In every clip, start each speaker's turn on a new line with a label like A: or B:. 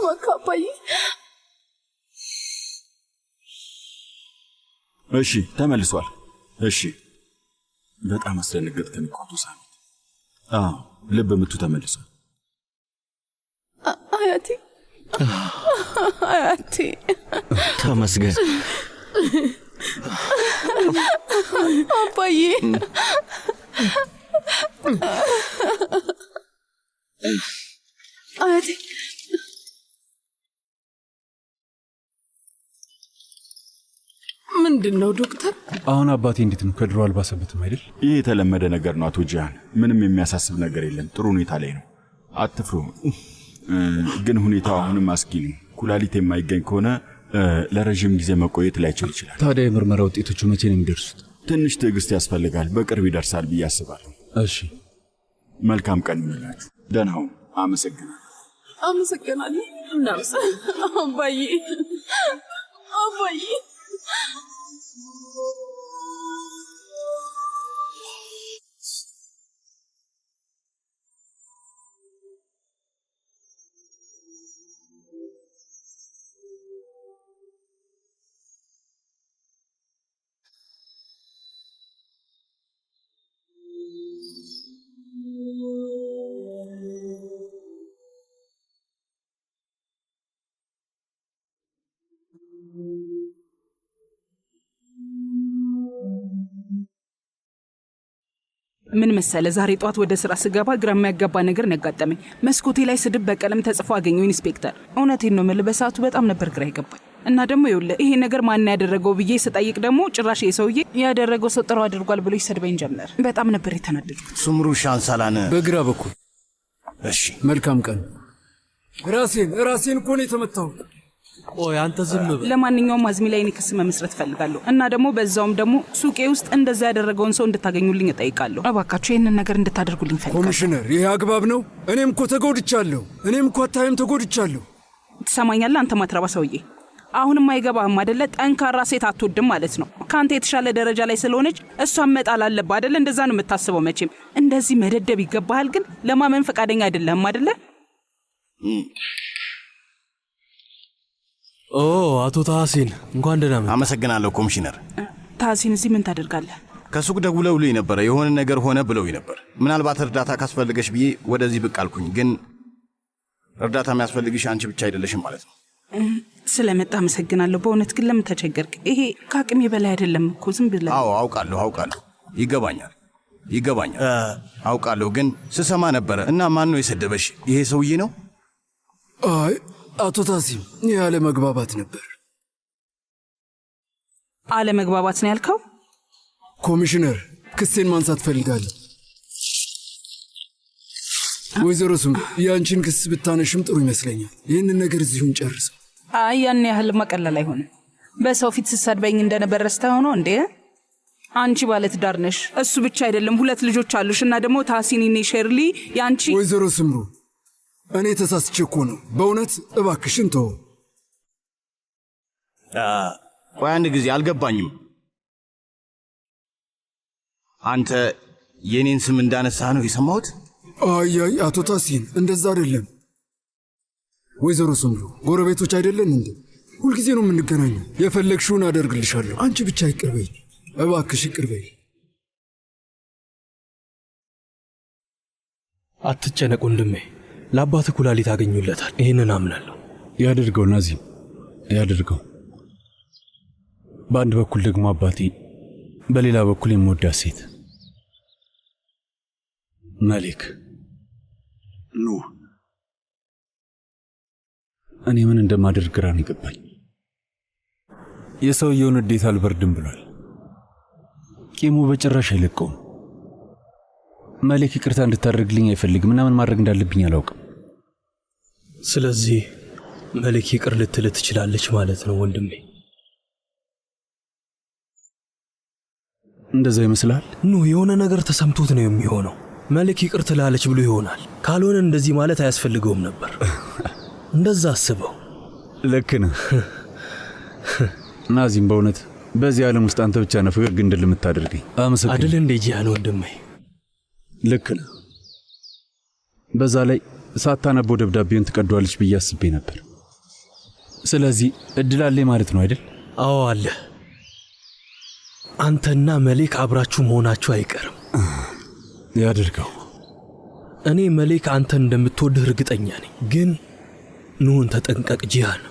A: ማካባይ
B: እሺ ተመልሷል። እሺ በጣም አስደነገጥከኝ እኮ ሳሚ። ልብ ምቱ ተመልሷል።
A: አያቴ አያቴ
C: ተመስገን
A: አባዬ አያቴ ምንድነው ዶክተር?
D: አሁን አባቴ እንዴት ነው? ከድሮ አልባሰበትም አይደል?
B: ይሄ የተለመደ ነገር ነው አቶ ጂያን። ምንም የሚያሳስብ ነገር የለም። ጥሩ ሁኔታ ላይ ነው። አትፍሩ። ግን ሁኔታው አሁንም አስጊ ነው። ኩላሊት የማይገኝ ከሆነ ለረጅም ጊዜ መቆየት ላይችል ይችላል።
D: ታዲያ የምርመራ ውጤቶቹ መቼ ነው የሚደርሱት?
B: ትንሽ ትዕግስት ያስፈልጋል። በቅርብ ይደርሳል ብዬ አስባለሁ።
D: እሺ
B: መልካም ቀን ይሁንላችሁ። ደህና ሁኑ። አመሰግናለሁ።
A: አመሰግናለሁ። አባዬ አባዬ ምን መሰለ ዛሬ ጧት ወደ ስራ ስገባ ግራ የሚያጋባ ነገር ያጋጠመኝ። መስኮቴ ላይ ስድብ በቀለም ተጽፎ አገኘው ኢንስፔክተር። እውነቴን ነው የምልህ በሰዓቱ በጣም ነበር ግራ ይገባኝ። እና ደግሞ ይኸውልህ ይሄ ነገር ማን ያደረገው ብዬ ስጠይቅ ደግሞ ጭራሽ የሰውዬ ያደረገው ሰው ጥሩ አድርጓል ብሎ ይሰድበኝ ጀመር። በጣም ነበር የተናደድኩት።
E: ሱምሩ ሻንሳላን
D: በግራ በኩል።
E: እሺ
D: መልካም ቀን። ራሴን እኮ ነው የተመታው።
C: ቆይ አንተ ዝም በል።
A: ለማንኛውም አዝሚ ላይ እኔ ክስ መመስረት ፈልጋለሁ እና ደግሞ በዛውም ደግሞ ሱቄ ውስጥ እንደዛ ያደረገውን ሰው እንድታገኙልኝ እጠይቃለሁ። እባካችሁ ይሄንን ነገር እንድታደርጉልኝ ፈልጋለሁ።
D: ኮሚሽነር ይሄ አግባብ ነው? እኔም እኮ ተጎድቻለሁ። አታይም ተጎድቻለሁ።
A: ትሰማኛለህ አንተ ማትረባ ሰውዬ? አሁንም አይገባህም አይደለ? ጠንካራ ሴት አትወድም ማለት ነው። ካንተ የተሻለ ደረጃ ላይ ስለሆነች እሷን መጣል አለብህ አይደለ? እንደዛ ነው የምታስበው መቼም። እንደዚህ መደደብ ይገባሃል፣ ግን ለማመን ፈቃደኛ አይደለህም አይደለ?
C: አቶ ታሲን እንኳን ደህና መጣ።
E: አመሰግናለሁ ኮሚሽነር።
A: ታሲን እዚህ ምን ታደርጋለህ?
E: ከሱቅ ደውለውልኝ ነበር። የሆነ ነገር ሆነ ብለውኝ ነበር። ምናልባት እርዳታ ካስፈልገሽ ብዬ ወደዚህ ብቅ አልኩኝ። ግን እርዳታ የሚያስፈልግሽ አንቺ ብቻ አይደለሽም ማለት ነው።
A: ስለመጣ አመሰግናለሁ። በእውነት ግን ለምን ተቸገርክ? ይሄ ከአቅሜ በላይ አይደለም እኮ ዝም ብለህ።
E: አዎ አውቃለሁ። ይገባኛል አውቃለሁ። ግን ስሰማ ነበረ እና ማን ነው የሰደበሽ? ይሄ ሰውዬ ነው?
D: አይ አቶ ታሲም ይህ አለመግባባት ነበር።
A: አለመግባባት ነው ያልከው?
D: ኮሚሽነር ክሴን ማንሳት ፈልጋለሁ። ወይዘሮ ሱም የአንቺን ክስ ብታነሽም ጥሩ ይመስለኛል። ይህንን ነገር እዚሁን ጨርሰው።
A: አይ ያን ያህል መቀለል አይሆንም። በሰው ፊት ስትሰድበኝ እንደነበር ረስተኸው ነው እንዴ? አንቺ ባለትዳር ነሽ። እሱ ብቻ አይደለም 2 ልጆች አሉሽ እና ደግሞ ታሲኒኔ ሼርሊ ያንቺ።
D: ወይዘሮ ስምሩ እኔ ተሳስቼ እኮ ነው። በእውነት እባክሽን ተው።
E: ቆይ አንድ ጊዜ አልገባኝም። አንተ የኔን ስም እንዳነሳህ ነው የሰማሁት?
D: አይ አቶ ታሲን እንደዛ አይደለም። ወይዘሮ ስምሩ ጎረቤቶች አይደለን እንዴ? ሁልጊዜ ነው የምንገናኘው። የፈለግሽውን አደርግልሻለሁ። አንቺ ብቻ ይቅር በይ እባክሽ፣ ይቅር በይ።
C: አትጨነቅ ወንድሜ፣ ለአባት ኩላሊት አገኙለታል። ይህንን አምናለሁ።
D: ያድርገው ናዚም፣ ያድርገው። በአንድ በኩል ደግሞ አባቴ፣ በሌላ በኩል የምወዳት ሴት መሊክ።
B: ኑ
D: እኔ ምን እንደማደርግ ግራ ነው የገባኝ። የሰውየውን እንዴት አልበርድም ብሏል። ቂሙ በጭራሽ አይለቀውም። መሊክ ይቅርታ እንድታደርግልኝ አይፈልግም እና ምን ማድረግ እንዳለብኝ አላውቅም።
C: ስለዚህ መሊክ ይቅር ልትል ትችላለች ማለት ነው ወንድሜ?
D: እንደዛ ይመስላል?
C: ኑ የሆነ ነገር ተሰምቶት ነው የሚሆነው። መሊክ ይቅር ትላለች ብሎ ይሆናል። ካልሆነ እንደዚህ ማለት አያስፈልገውም ነበር። እንደዛ አስበው።
D: ልክ ነህ ናዚም። በእውነት በዚህ ዓለም ውስጥ አንተ ብቻ ነህ ፈገግ እንድል የምታደርገኝ። አመሰግናለሁ።
C: አይደል እንዴ ጂያን ወንድሜ?
D: ልክ ነህ። በዛ ላይ
F: ሳታነበው ደብዳቤውን ትቀዷለች ብዬ አስቤ ነበር። ስለዚህ እድል አለኝ ማለት ነው አይደል?
C: አዎ አለ። አንተና መሌክ አብራችሁ መሆናችሁ አይቀርም።
F: ያድርገው።
C: እኔ መሌክ አንተን እንደምትወድህ እርግጠኛ ነኝ። ግን ኑን ተጠንቀቅ ጂያን፣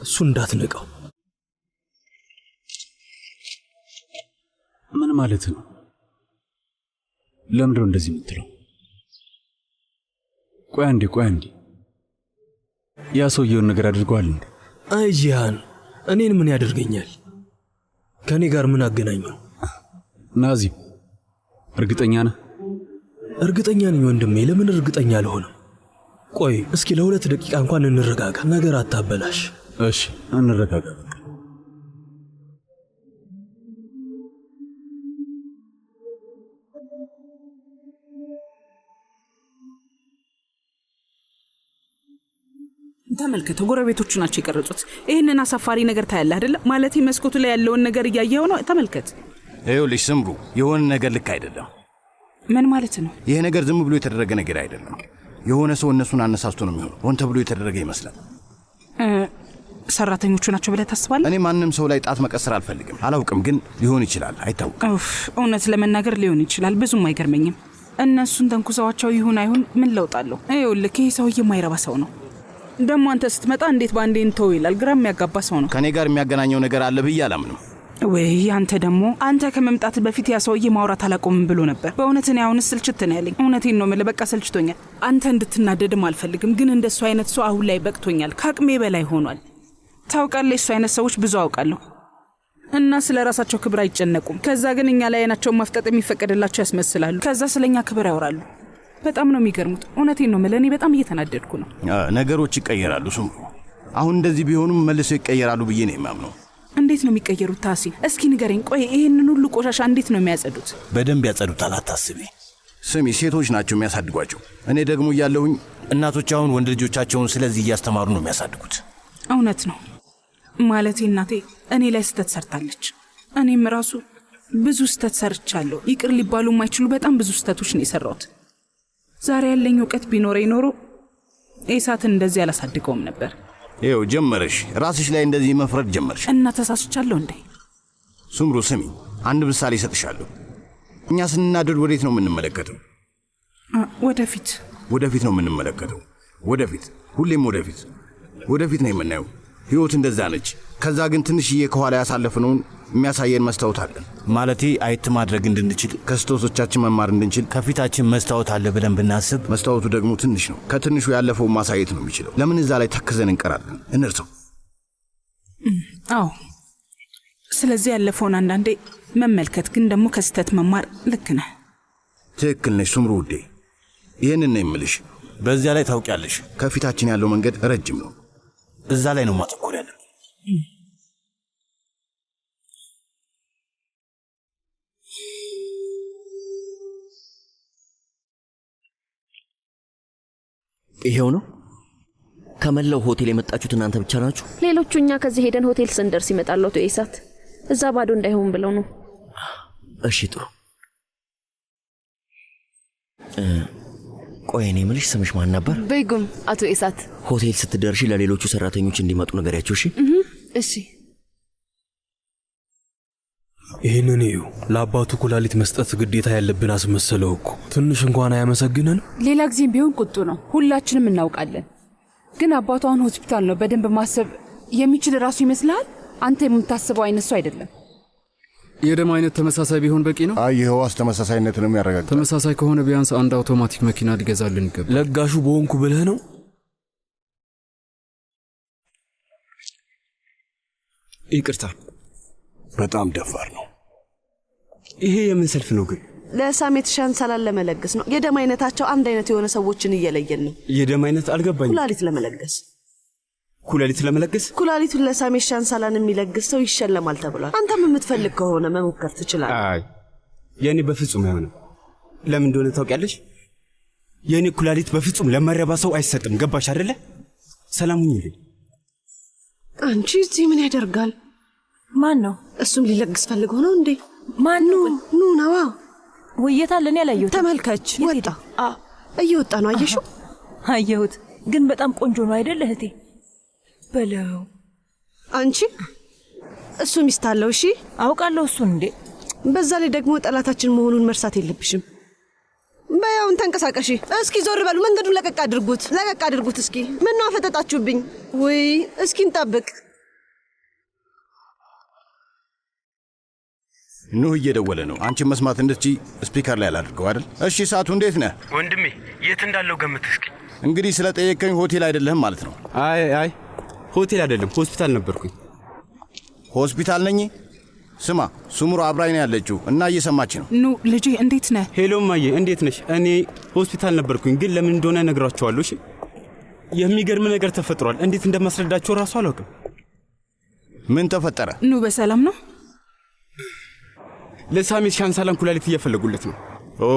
C: እሱ እንዳትንቀው።
F: ምን ማለት ነው? ለምንድነው እንደዚህ የምትለው? ቆይ አንዴ ያ ሰውየውን ነገር አድርጓል እንዴ?
C: አይ ጂያን፣ እኔን ምን ያደርገኛል? ከኔ ጋር ምን አገናኘው?
F: ናዚም፣ እርግጠኛ ነህ?
C: እርግጠኛ ነኝ ወንድሜ። ለምን እርግጠኛ አልሆንም? ቆይ እስኪ ለ2 ደቂቃ እንኳን እንረጋጋ። ነገር አታበላሽ።
F: እሺ እንረጋጋ።
A: ተመልከተ፣ ጎረቤቶቹ ናቸው የቀረጹት። ይህንን አሳፋሪ ነገር ታያለህ አይደለ? ማለት መስኮቱ ላይ ያለውን ነገር እያየኸው ነው። ተመልከት።
E: ይኸውልሽ ስምሩ፣ የሆነ ነገር ልክ አይደለም።
A: ምን ማለት ነው?
E: ይሄ ነገር ዝም ብሎ የተደረገ ነገር አይደለም። የሆነ ሰው እነሱን አነሳስቶ ነው የሚሆነው። ሆን ተብሎ የተደረገ ይመስላል።
A: ሰራተኞቹ ናቸው ብለህ ታስባለህ?
E: እኔ ማንም ሰው ላይ ጣት መቀሰር አልፈልግም። አላውቅም፣ ግን ሊሆን ይችላል። አይታወቅም።
A: እውነት ለመናገር ሊሆን ይችላል። ብዙም አይገርመኝም። እነሱን ተንኩሰዋቸው ይሁን አይሁን ምን ለውጣለሁ? ይኸውልህ ይሄ ሰውዬ የማይረባ ሰው ነው። ደግሞ አንተ ስትመጣ እንዴት ባንዴ እንተው ይላል። ግራ የሚያጋባ ሰው ነው።
E: ከኔ ጋር የሚያገናኘው ነገር አለ ብዬ አላምንም።
A: ወይ አንተ ደግሞ አንተ ከመምጣት በፊት ያ ሰውዬ ማውራት አላቆምም ብሎ ነበር። በእውነት እኔ አሁንስ ስልችት ነው ያለኝ። እውነቴን ነው የምልህ፣ በቃ ሰልችቶኛል። አንተ እንድትናደድም አልፈልግም፣ ግን እንደሱ አይነት ሰው አሁን ላይ በቅቶኛል። ከአቅሜ በላይ ሆኗል። ታውቃለህ፣ እሱ አይነት ሰዎች ብዙ አውቃለሁ እና ስለ ራሳቸው ክብር አይጨነቁም። ከዛ ግን እኛ ላይ አይናቸውን ማፍጠጥ የሚፈቀድላቸው ያስመስላሉ። ከዛ ስለኛ ክብር ያወራሉ። በጣም ነው የሚገርሙት። እውነቴን ነው የምልህ፣ እኔ በጣም እየተናደድኩ ነው።
E: ነገሮች ይቀየራሉ ስምሩ። አሁን እንደዚህ ቢሆኑም መልሰው ይቀየራሉ ብዬ ነው የማምነው።
A: እንዴት ነው የሚቀየሩት ታሲን? እስኪ ንገረኝ። ቆይ ይህንን ሁሉ ቆሻሻ እንዴት ነው የሚያጸዱት?
E: በደንብ ያጸዱታል፣ አታስቢ። ስሚ፣ ሴቶች ናቸው የሚያሳድጓቸው። እኔ ደግሞ እያለሁኝ እናቶች አሁን ወንድ ልጆቻቸውን ስለዚህ እያስተማሩ ነው የሚያሳድጉት።
A: እውነት ነው። ማለቴ እናቴ እኔ ላይ ስህተት ሰርታለች። እኔም ራሱ ብዙ ስህተት ሰርቻለሁ። ይቅር ሊባሉ የማይችሉ በጣም ብዙ ስህተቶች ነው የሰራሁት። ዛሬ ያለኝ እውቀት ቢኖረኝ ኖሮ ኢሳትን እንደዚህ አላሳድገውም ነበር።
E: ይኸው ጀመረሽ፣ ራስሽ ላይ እንደዚህ መፍረድ ጀመርሽ።
A: እና ተሳስቻለሁ እንዴ?
E: ሱምሩ ስሚ፣ አንድ ምሳሌ እሰጥሻለሁ። እኛ ስንናደድ ወዴት ነው የምንመለከተው? ወደፊት ነው የምንመለከተው። ወደፊት፣ ሁሌም ወደፊት ነው የምናየው። ህይወት እንደዛ ነች። ከዛ ግን ትንሽዬ ከኋላ ያሳለፍነውን የሚያሳየን መስታወት አለን። ማለቴ አየት ማድረግ እንድንችል፣ ከስህተቶቻችን መማር እንድንችል ከፊታችን መስታወት አለ ብለን ብናስብ፣ መስታወቱ ደግሞ ትንሽ ነው። ከትንሹ ያለፈውን ማሳየት ነው የሚችለው። ለምን እዛ ላይ ተክዘን እንቀራለን? እንርሰው።
A: አዎ፣ ስለዚህ ያለፈውን አንዳንዴ መመልከት፣ ግን ደግሞ ከስህተት መማር። ልክ ነህ።
E: ትክክል ነሽ ሱምሩ ውዴ። ይህንን ነው የምልሽ። በዚያ ላይ ታውቂያለሽ፣ ከፊታችን ያለው መንገድ ረጅም ነው። እዛ ላይ ነው ማተኮር ያለብን።
G: ይሄው ነው። ከመላው ሆቴል የመጣችሁት እናንተ ብቻ ናችሁ?
H: ሌሎቹ እኛ ከዚህ ሄደን ሆቴል ስንደርስ ይመጣሉ። አቶ ኢሳት እዛ ባዶ እንዳይሆን ብለው ነው።
G: እሺ ጥሩ። ቆይ እኔ የምልሽ ስምሽ ማን ነበር?
I: ቤጉም። አቶ ኢሳት
G: ሆቴል ስትደርሺ ለሌሎቹ ሰራተኞች እንዲመጡ ነገሪያቸው። እሺ
I: እሺ።
C: ይህንን እዩ። ለአባቱ ኩላሊት መስጠት ግዴታ ያለብን አስመሰለው እኮ። ትንሽ እንኳን አያመሰግነን?
I: ሌላ ጊዜም ቢሆን ቁጡ ነው፣ ሁላችንም እናውቃለን። ግን አባቱ አሁን ሆስፒታል ነው። በደንብ ማሰብ የሚችል ራሱ ይመስልሃል? አንተ የምታስበው አይነት ሰው አይደለም።
D: የደም አይነት ተመሳሳይ ቢሆን በቂ ነው።
E: አይ ህዋስ ተመሳሳይነትንም ያረጋግጣል።
D: ተመሳሳይ ከሆነ ቢያንስ አንድ አውቶማቲክ መኪና ሊገዛልን ይገባል።
C: ለጋሹ በሆንኩ ብለህ ነው?
J: ይቅርታ፣
E: በጣም ደፋር ነው።
J: ይሄ የምን ሰልፍ ነው ግን?
K: ለሳሜት ሻንሳላን ለመለገስ ነው። የደም አይነታቸው አንድ አይነት የሆነ ሰዎችን እየለየን ነው።
J: የደም አይነት አልገባኝም።
K: ኩላሊት ለመለገስ።
J: ኩላሊት ለመለገስ?
K: ኩላሊቱን ለሳሜት ሻንሳላን የሚለግስ ሰው ይሸለማል ተብሏል። አንተም የምትፈልግ ከሆነ መሞከር ትችላለህ።
J: አይ የኔ በፍጹም አይሆንም። ለምን እንደሆነ ታውቂያለሽ? የኔ ኩላሊት በፍጹም ለማይረባ ሰው አይሰጥም። ገባሽ አይደለ? ሰላም ሁኚልኝ።
K: አንቺ እዚህ ምን ያደርጋል?
I: ማን ነው?
K: እሱም ሊለግስ ፈልጎ ነው እንዴ?
I: ማን ነው?
K: ኑ ነዋ።
I: ወየታለን ያላየሁት።
K: ተመልከች፣ ወጣ። እየወጣ ነው። አየሽው?
L: አየሁት፣ ግን በጣም ቆንጆ ነው አይደል እህቴ? በለው
K: አንቺ እሱ ሚስት አለው። እሺ
L: አውቃለሁ እሱን። እንዴ
K: በዛ ላይ ደግሞ ጠላታችን መሆኑን መርሳት የለብሽም። በያውን ተንቀሳቀሺ። እስኪ ዞር በሉ። መንገዱን ለቀቅ አድርጉት። እስኪ ምነው አፈጠጣችሁብኝ? ወይ እስኪ እንጠብቅ።
E: ኑህ እየደወለ ነው። አንቺን መስማት እንድትችይ ስፒከር ላይ አላድርገው አይደል? እሺ ሰዓቱ እንዴት ነህ
J: ወንድሜ? የት እንዳለው ገምት እስኪ።
E: እንግዲህ ስለጠየቀኝ ሆቴል አይደለህም ማለት ነው?
J: አይ ሆቴል አይደለም፣ ሆስፒታል ነበርኩኝ።
E: ሆስፒታል ነኝ? ስማ ሱምሩ አብራኝ ነው ያለችው እና እየሰማች ነው።
A: ኑ ልጄ እንዴት ነህ?
J: ሄሎ ማዬ እንዴት ነሽ? እኔ ሆስፒታል ነበርኩኝ፣ ግን ለምን እንደሆነ እነግራቸዋለሁ። እሺ የሚገርም ነገር ተፈጥሯል። እንዴት እንደማስረዳቸው ራሱ አላውቅም።
E: ምን ተፈጠረ?
A: ኑ በሰላም ነው?
J: ለሳሜት ሻንሳላን ኩላሊት እየፈለጉለት ነው።
E: ኦ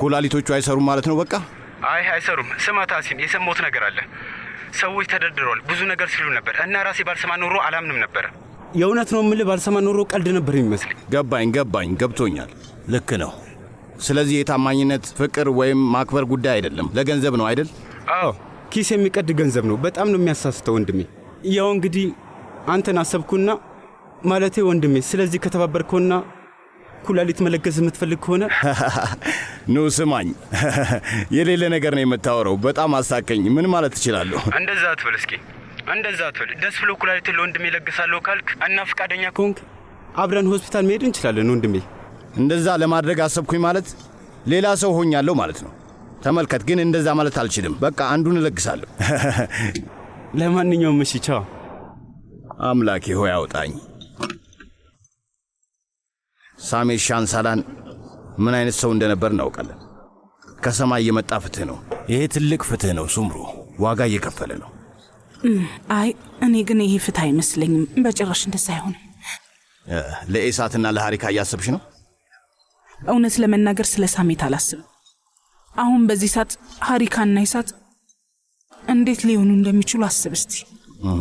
E: ኩላሊቶቹ አይሰሩም ማለት ነው? በቃ
J: አይ አይሰሩም። ስማ ታሲን፣ የሰማሁት ነገር አለ። ሰዎች ተደርድረዋል፣ ብዙ ነገር ሲሉ ነበር እና ራሴ ባልሰማ ኖሮ አላምንም ነበረ። የእውነት ነው የምልህ፣ ባልሰማ ኖሮ ቀልድ ነበር የሚመስለኝ።
E: ገባኝ፣ ገብቶኛል። ልክ ነው። ስለዚህ የታማኝነት ፍቅር ወይም ማክበር ጉዳይ አይደለም፣ ለገንዘብ ነው አይደል?
J: አዎ ኪስ የሚቀድ ገንዘብ ነው። በጣም ነው የሚያሳስተው ወንድሜ። ያው እንግዲህ አንተን አሰብኩና ማለቴ ወንድሜ፣ ስለዚህ ከተባበርከውና ኩላሊት መለገስ የምትፈልግ ከሆነ
E: ኑ ስማኝ፣ የሌለ ነገር ነው የምታወራው። በጣም አሳቀኝ። ምን ማለት ትችላለሁ?
J: እንደዛ አትበል እስኪ፣ እንደዛ አትበል። ደስ ብሎ ኩላሊትን ለወንድሜ ለግሳለሁ ካልክ እና ፈቃደኛ ከሆንክ አብረን ሆስፒታል መሄድ እንችላለን ወንድሜ።
E: እንደዛ ለማድረግ አሰብኩኝ ማለት ሌላ ሰው ሆኛለሁ ማለት ነው። ተመልከት፣ ግን እንደዛ ማለት አልችልም። በቃ አንዱን እለግሳለሁ።
J: ለማንኛውም እሺ፣ ቻው።
E: አምላኬ ሆይ አውጣኝ። ሳሜት ሻንሳላን ምን አይነት ሰው እንደነበር እናውቃለን። ከሰማይ የመጣ ፍትህ ነው። ይሄ ትልቅ ፍትህ ነው ሱምሩ፣ ዋጋ እየከፈለ ነው።
A: አይ እኔ ግን ይሄ ፍትህ አይመስለኝም በጭራሽ። እንደዛ አይሆንም።
E: ለኢሳትና ለሐሪካ እያሰብሽ ነው?
A: እውነት ለመናገር ስለ ሳሜት አላስብም። አሁን በዚህ ሰዓት ሐሪካና ኢሳት እንዴት ሊሆኑ እንደሚችሉ አስብ እስቲ።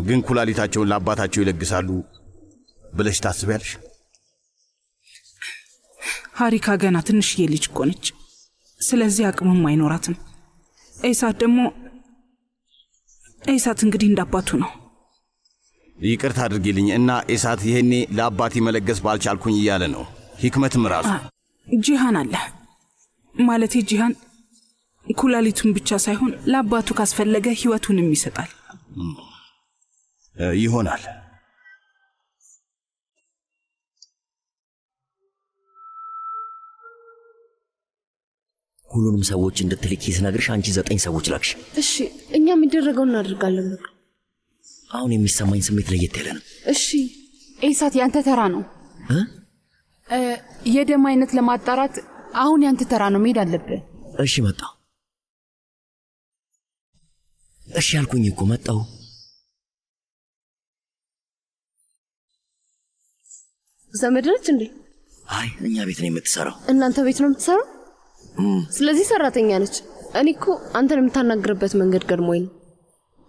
E: ግን ኩላሊታቸውን ለአባታቸው ይለግሳሉ ብለሽ ታስቢያለሽ?
A: ሐሪካ ገና ትንሽዬ ልጅ እኮ ነች። ስለዚህ አቅሙም አይኖራትም። ኢሳት እንግዲህ እንዳባቱ ነው።
E: ይቅርታ አድርጊልኝ እና ኢሳት ይሄኔ ለአባቴ መለገስ ባልቻልኩኝ እያለ ነው። ሂክመትም ራሱ
A: ጂሃን አለ ማለቴ ጂሃን ኩላሊቱን ብቻ ሳይሆን ለአባቱ ካስፈለገ ህይወቱንም ይሰጣል።
E: ይሆናል።
G: ሁሉንም ሰዎች እንድትልኪ ስነግርሽ አንቺ 9 ሰዎች ላክሽ።
H: እሺ እኛ የሚደረገውን እናደርጋለን።
G: አሁን የሚሰማኝ ስሜት ለየት ያለ ነው።
I: እሺ ኢሳት ያንተ ተራ ነው። የደም አይነት ለማጣራት አሁን ያንተ ተራ ነው፣ መሄድ አለብህ።
G: እሺ መጣሁ። እሺ ያልኩኝ እኮ መጣሁ።
H: ዘመድ ነች እንዴ?
G: አይ እኛ ቤት ነው የምትሰራው።
H: እናንተ ቤት ነው የምትሰራው? ስለዚህ ሰራተኛ ነች። እኔ እኮ አንተን የምታናግርበት መንገድ ገርሞኝ ነው።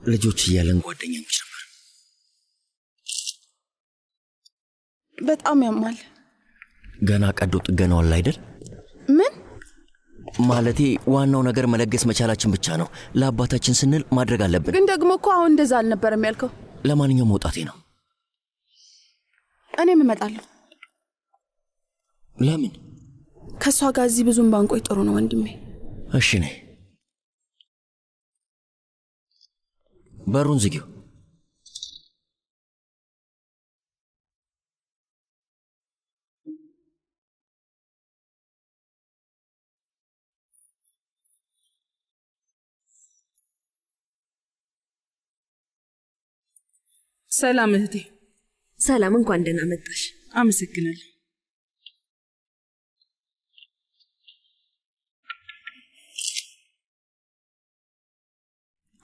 G: ልጆች እያለን ጓደኛሞች ነበር።
I: በጣም ያማል።
G: ገና ቀዶ ጥገናው አለ አይደል?
H: ምን
G: ማለቴ ዋናው ነገር መለገስ መቻላችን ብቻ ነው። ለአባታችን ስንል ማድረግ አለብን።
I: ግን ደግሞ እኮ አሁን እንደዛ አልነበረም ያልከው።
G: ለማንኛውም መውጣቴ ነው።
I: እኔም እመጣለሁ።
G: ለምን?
I: ከሷ ጋር እዚህ ብዙም ባንቆይ ጥሩ ነው ወንድሜ።
G: እሺ ነይ። በሩን ዝጊው።
A: ሰላም እህቴ።
K: ሰላም፣ እንኳን ደህና መጣሽ።
A: አመሰግናለሁ።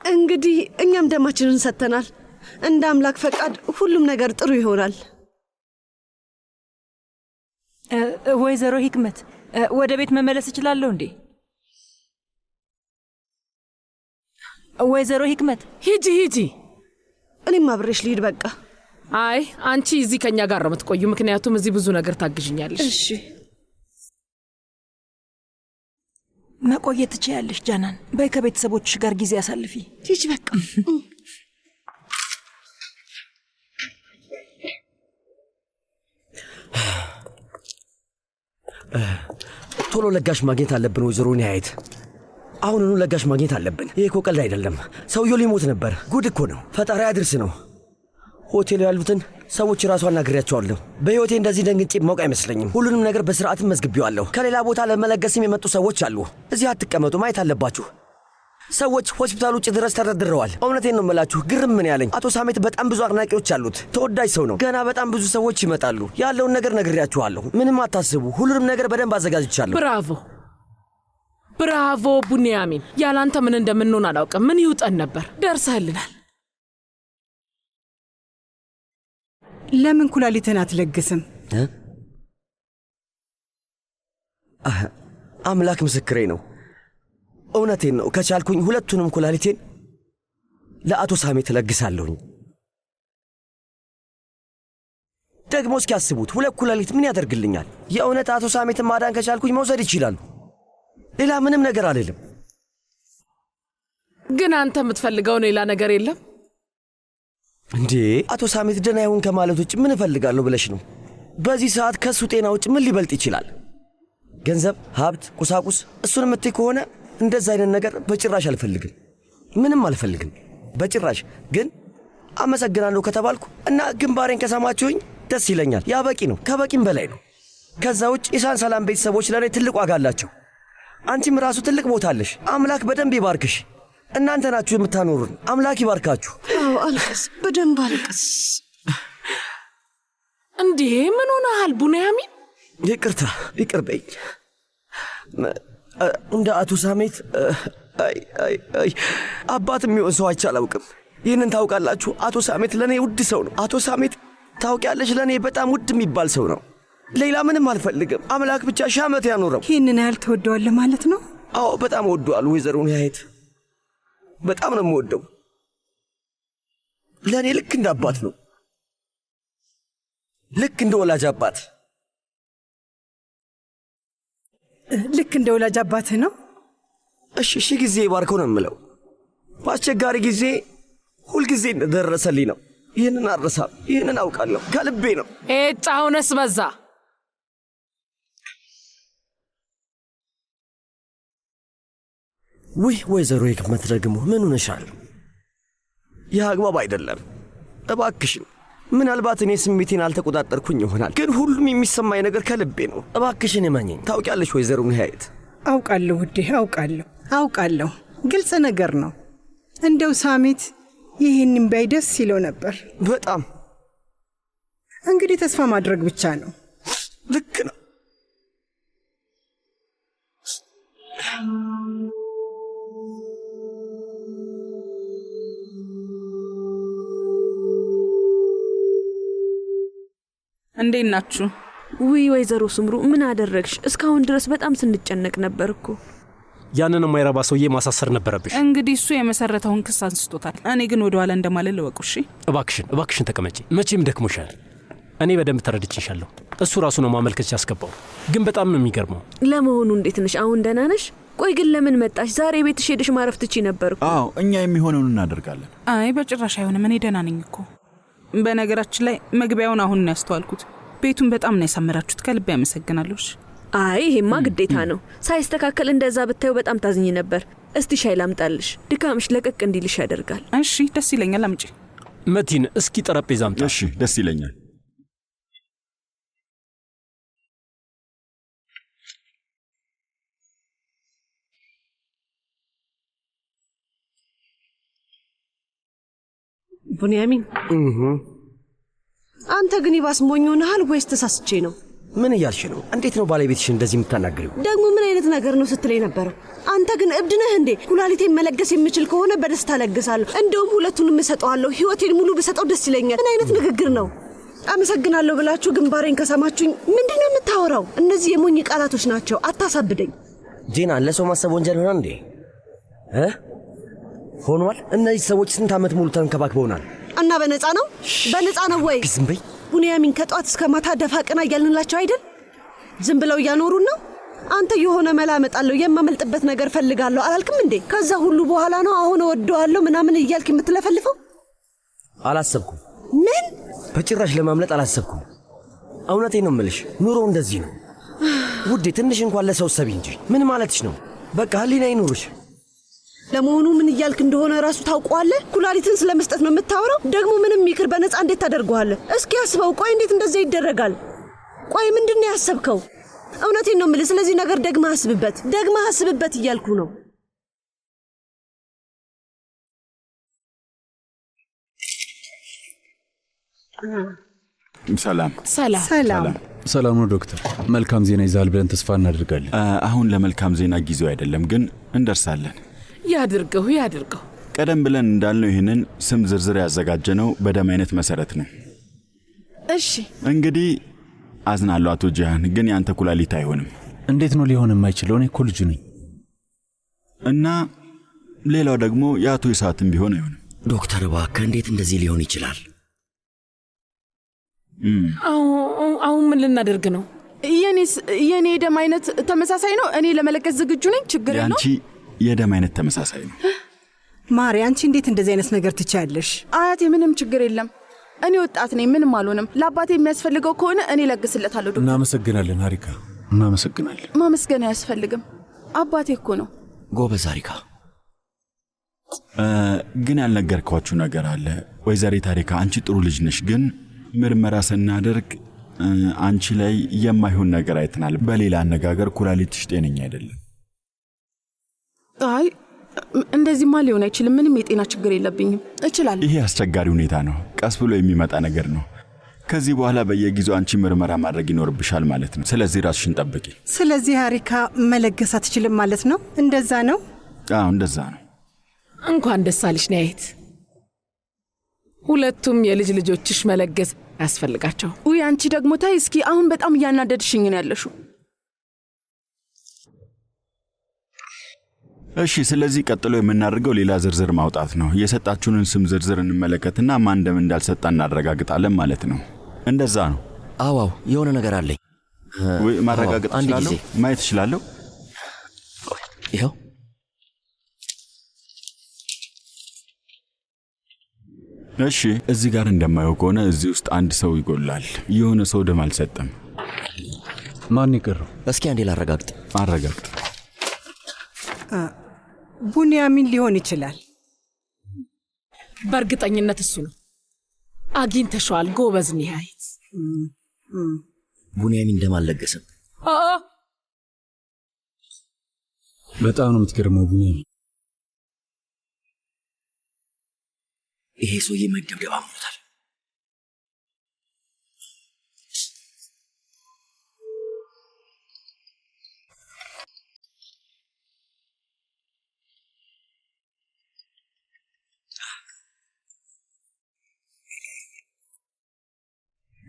K: እንግዲህ እኛም ደማችንን ሰጥተናል። እንደ አምላክ ፈቃድ ሁሉም ነገር ጥሩ ይሆናል።
L: ወይዘሮ ሂክመት ወደ ቤት መመለስ እችላለሁ እንዴ? ወይዘሮ ሂክመት
K: ሂጂ። እኔም አብሬሽ ልሂድ በቃ።
M: አይ አንቺ እዚህ ከኛ ጋር ነው የምትቆዩ፣ ምክንያቱም እዚህ ብዙ ነገር ታግዥኛለሽ።
K: እሺ
L: መቆየት ትችያለሽ ጃናን። በይ ከቤተሰቦችሽ ጋር ጊዜ አሳልፊ።
K: ሂጂ በቃ።
N: ቶሎ ለጋሽ ማግኘት አለብን ወይዘሮ ኒያየት። አሁኑኑ ለጋሽ ማግኘት አለብን። ይሄ እኮ ቀልድ አይደለም። ሰውየው ሊሞት ነበር። ጉድ እኮ ነው። ፈጣሪ አድርስ ነው። ሆቴሉ ያሉትን ሰዎች ራሱ አናግሬያቸዋለሁ። በሕይወቴ እንደዚህ ደንግጬ ማውቅ አይመስለኝም። ሁሉንም ነገር በስርዓትም መዝግቤዋለሁ። ከሌላ ቦታ ለመለገስም የመጡ ሰዎች አሉ። እዚህ አትቀመጡ፣ ማየት አለባችሁ። ሰዎች ሆስፒታል ውጭ ድረስ ተደርድረዋል። እውነቴን ነው የምላችሁ። ግርም ምን ያለኝ አቶ ሳሜት በጣም ብዙ አድናቂዎች አሉት። ተወዳጅ ሰው ነው። ገና በጣም ብዙ ሰዎች ይመጣሉ። ያለውን ነገር ነግሬያችኋለሁ። ምንም አታስቡ። ሁሉንም ነገር በደንብ አዘጋጅቻለሁ።
M: ብራቮ ብራቮ ቡንያሚን። ያላንተ ምን እንደምንሆን አላውቅም። ምን ይውጠን ነበር። ደርሰህልናል።
O: ለምን ኩላሊትን አትለግስም?
N: አምላክ ምስክሬ ነው። እውነቴን ነው። ከቻልኩኝ ሁለቱንም ኩላሊቴን ለአቶ ሳሜት እለግሳለሁኝ። ደግሞ እስኪ ያስቡት፣ ሁለት ኩላሊት ምን ያደርግልኛል? የእውነት አቶ ሳሜትን ማዳን ከቻልኩኝ መውሰድ ይችላሉ። ሌላ ምንም ነገር አልልም።
M: ግን አንተ የምትፈልገው ሌላ ነገር የለም
N: እንዴ? አቶ ሳሜት ደህና ይሁን ከማለት ውጭ ምን እፈልጋለሁ ብለሽ ነው? በዚህ ሰዓት ከሱ ጤና ውጭ ምን ሊበልጥ ይችላል? ገንዘብ፣ ሀብት፣ ቁሳቁስ። እሱን የምትይ ከሆነ እንደዛ አይነት ነገር በጭራሽ አልፈልግም። ምንም አልፈልግም በጭራሽ። ግን አመሰግናለሁ ከተባልኩ እና ግንባሬን ከሰማችሁኝ ደስ ይለኛል። ያ በቂ ነው፣ ከበቂም በላይ ነው። ከዛ ውጭ የሳን ሰላም ቤተሰቦች ለእኔ ትልቅ ዋጋ አላቸው። አንቺም ራሱ ትልቅ ቦታ አለሽ። አምላክ በደንብ ይባርክሽ። እናንተ ናችሁ የምታኖሩን። አምላክ ይባርካችሁ።
K: አዎ አልቅስ፣ በደንብ አልቅስ።
M: እንዴ ምን ሆነሃል ቡንያሚን?
N: ይቅርታ፣ ይቅር በይኝ። እንደ አቶ ሳሜት አባት የሚሆን ሰው አይቼ አላውቅም። ይህንን ታውቃላችሁ። አቶ ሳሜት ለእኔ ውድ ሰው ነው። አቶ ሳሜት ታውቂያለሽ፣ ለእኔ በጣም ውድ የሚባል ሰው ነው። ሌላ ምንም አልፈልግም። አምላክ ብቻ ሺህ ዓመት ያኖረው።
O: ይህንን ያህል ትወደዋለህ ማለት ነው?
N: አዎ በጣም እወደዋለሁ ወይዘሮ ኒያየት። በጣም ነው የምወደው። ለእኔ ልክ እንደ አባት ነው። ልክ እንደ ወላጅ አባት።
O: ልክ እንደ ወላጅ አባትህ ነው?
N: እሺ ሺህ ጊዜ ይባርከው ነው የምለው። በአስቸጋሪ ጊዜ ሁልጊዜ እንደደረሰልኝ ነው። ይህንን አልረሳም። ይህንን አውቃለሁ። ከልቤ ነው።
M: አሁንስ በዛ።
N: ውይ ወይዘሮ ህክመት ደግሞ ምን ሆነሻል? ይህ አግባብ አይደለም። እባክሽን፣ ምናልባት እኔ ስሜቴን አልተቆጣጠርኩኝ ይሆናል፣ ግን ሁሉም የሚሰማኝ ነገር ከልቤ ነው። እባክሽን እመኚኝ። ታውቂያለሽ ወይዘሮ ኒያየት።
O: አውቃለሁ ውዴ፣ አውቃለሁ። ግልጽ ነገር ነው። እንደው ሳሜት ይህንን ባይ ደስ ይለው ነበር።
N: በጣም
O: እንግዲህ ተስፋ ማድረግ ብቻ ነው።
N: ልክ ነው።
A: እንዴት ናችሁ?
H: ውይ ወይዘሮ ስምሩ ምን አደረግሽ? እስካሁን ድረስ በጣም ስንጨነቅ ነበር እኮ።
C: ያንን የማይረባ ሰውዬ ማሳሰር ነበረብሽ።
A: እንግዲህ እሱ የመሰረተውን ክስ አንስቶታል። እኔ ግን ወደ ኋላ እንደማለል እወቁ። እሺ
C: እባክሽን ተቀመጪ። መቼም ደክሞሻል። እኔ በደንብ ተረድቼሻለሁ። እሱ ራሱ ነው ማመልከቻ ያስገባው። ግን በጣም ነው የሚገርመው።
H: ለመሆኑ እንዴት ነሽ? አሁን ደህና ነሽ? ቆይ ግን ለምን መጣሽ? ዛሬ ቤትሽ ሄደሽ ማረፍ ትቺ ነበር እኮ።
B: አዎ እኛ የሚሆነውን እናደርጋለን።
A: አይ በጭራሽ አይሆንም። እኔ ደህና ነኝ እኮ። በነገራችን ላይ መግቢያውን አሁን ነው ያስተዋልኩት። ቤቱን በጣም ነው ያሳመራችሁት። ከልብ ያመሰግናለሁ።
H: አይ ይሄማ ግዴታ ነው። ሳይስተካከል እንደዛ ብታዩ በጣም ታዝኝ ነበር። እስቲ ሻይ ላምጣልሽ። ድካምሽ ለቀቅ እንዲልሽ ያደርጋል።
A: እሺ ደስ ይለኛል። አምጪ።
C: መቲን እስኪ ጠረጴዛ አምጣ።
B: እሺ ደስ ይለኛል።
K: ቡንያሚን አንተ ግን ይባስ ሞኝ ሆነሃል ወይስ ተሳስቼ ነው?
N: ምን እያልሽ ነው? እንዴት ነው ባለቤትሽ እንደዚህ የምታናግሪው?
K: ደግሞ ምን አይነት ነገር ነው ስትለኝ ነበረው? አንተ ግን እብድ ነህ እንዴ? ኩላሊቴን መለገስ የምችል ከሆነ በደስታ ለግሳለሁ። እንደውም ሁለቱንም እሰጠዋለሁ። ህይወቴን ሙሉ ብሰጠው ደስ ይለኛል። ምን አይነት ንግግር ነው? አመሰግናለሁ ብላችሁ ግንባሬን ከሰማችሁኝ ምንድን ነው የምታወራው? እነዚህ የሞኝ ቃላቶች ናቸው። አታሳብደኝ።
N: ጄና፣ ለሰው ማሰብ ወንጀል ሆኗል እንዴ? ሆኗል። እነዚህ ሰዎች ስንት ዓመት ሙሉ ተንከባክበውናል።
K: እና በነፃ ነው? በነፃ ነው ወይ?
N: ዝም በይ
K: ቡንያሚን። ከጧት እስከ ማታ ደፋ ቀና እያልንላቸው አይደል? ዝም ብለው እያኖሩን ነው። አንተ የሆነ መላ እመጣለሁ የማመልጥበት ነገር ፈልጋለሁ አላልክም እንዴ? ከዛ ሁሉ በኋላ ነው አሁን እወደዋለሁ ምናምን እያልክ የምትለፈልፈው?
N: አላሰብኩም።
K: ምን?
N: በጭራሽ ለማምለጥ አላሰብኩም። እውነቴን ነው የምልሽ፣ ኑሮ እንደዚህ ነው ውዴ። ትንሽ እንኳን ለሰው ሰቢ እንጂ ምን ማለትሽ ነው? በቃ ህሊና ይኑርሽ።
K: ለመሆኑ ምን እያልክ እንደሆነ ራሱ ታውቀዋለህ? ኩላሊትን ስለመስጠት ነው የምታወራው? ደግሞ ምንም ይቅር በነፃ እንዴት ታደርገዋለህ? እስኪ አስበው። ቆይ እንዴት እንደዚህ ይደረጋል? ቆይ ምንድን ነው ያሰብከው? እውነቴን ነው የምልህ። ስለዚህ ነገር ደግመህ አስብበት እያልኩ ነው።
F: ሰላም ነው ዶክተር። መልካም ዜና ይዛል ብለን ተስፋ እናደርጋለን።
B: አሁን ለመልካም ዜና ጊዜው አይደለም፣ ግን እንደርሳለን።
M: ያድርገው።
B: ቀደም ብለን እንዳልነው ይህንን ስም ዝርዝር ያዘጋጀነው በደም አይነት መሰረት ነው።
M: እሺ
B: እንግዲህ አዝናለሁ አቶ ጂያን፣ ግን ያንተ ኩላሊት አይሆንም።
F: እንዴት ነው ሊሆን የማይችለው? እኔ እኮ ልጅ ነኝ።
B: እና ሌላው ደግሞ የአቶ ይሳትም ቢሆን አይሆንም።
G: ዶክተር እባክህ እንዴት እንደዚህ ሊሆን ይችላል?
M: አሁን ምን ልናደርግ ነው? የኔ የደም አይነት ተመሳሳይ ነው። እኔ ለመለገስ ዝግጁ ነኝ። ችግር የለውም።
B: ያንቺ የደም አይነት ተመሳሳይ ነው።
O: ማሪ፣ አንቺ እንዴት እንደዚህ አይነት ነገር ትቻለሽ?
P: አያቴ፣ ምንም ችግር የለም። እኔ ወጣት ነኝ፣ ምንም አልሆንም። ለአባቴ የሚያስፈልገው ከሆነ እኔ ለግስለታለሁ። ዶክተር፣
F: እናመሰግናለን ሀሪካ፣ እናመሰግናለን።
P: ማመስገን አያስፈልግም። አባቴ እኮ ነው።
G: ጎበዝ ሀሪካ።
B: ግን ያልነገርኳችሁ ነገር አለ ወይዘሪት ሀሪካ። አንቺ ጥሩ ልጅ ነሽ፣ ግን ምርመራ ስናደርግ አንቺ ላይ የማይሆን ነገር አይተናል። በሌላ አነጋገር ኩላሊትሽ ጤነኛ አይደለም።
P: አይ እንደዚህማ ሊሆን አይችልም። ምንም የጤና ችግር የለብኝም፣ እችላለሁ።
B: ይሄ አስቸጋሪ ሁኔታ ነው፣ ቀስ ብሎ የሚመጣ ነገር ነው። ከዚህ በኋላ በየጊዜው አንቺ ምርመራ ማድረግ ይኖርብሻል ማለት ነው። ስለዚህ ራስሽን ጠብቂ።
O: ስለዚህ ሀሪካ መለገስ አትችልም ማለት ነው? እንደዛ ነው?
B: አዎ እንደዛ ነው።
M: እንኳን ደስ አለሽ ነይት። ሁለቱም የልጅ ልጆችሽ መለገስ ያስፈልጋቸው።
P: ውይ አንቺ ደግሞ ታይ እስኪ፣ አሁን በጣም እያናደድሽኝ ነው ያለሽው።
B: እሺ፣ ስለዚህ ቀጥሎ የምናደርገው ሌላ ዝርዝር ማውጣት ነው። የሰጣችሁንን ስም ዝርዝር እንመለከትና ማን ደም እንዳልሰጣ እናረጋግጣለን ማለት ነው። እንደዛ ነው?
G: አዎ፣ የሆነ ነገር አለኝ።
B: ወይ ማረጋገጥ እችላለሁ? ማየት እችላለሁ?
G: ይኸው።
B: እሺ፣ እዚህ ጋር እንደማየው ከሆነ እዚህ ውስጥ አንድ ሰው ይጎላል። የሆነ ሰው ደም አልሰጠም።
F: ማን ይቀረው?
G: እስኪ አንዴ ላረጋግጥ።
B: አረጋግጥ።
O: ቡንያሚን ሊሆን ይችላል።
M: በእርግጠኝነት እሱ ነው። አግኝተሽዋል። ጎበዝ ኒሃይት።
G: ቡንያሚን ደም አልለገሰም።
F: በጣም ነው የምትገርመው ቡንያሚን።
G: ይሄ ሰውዬ መደብደብ አምሮታል።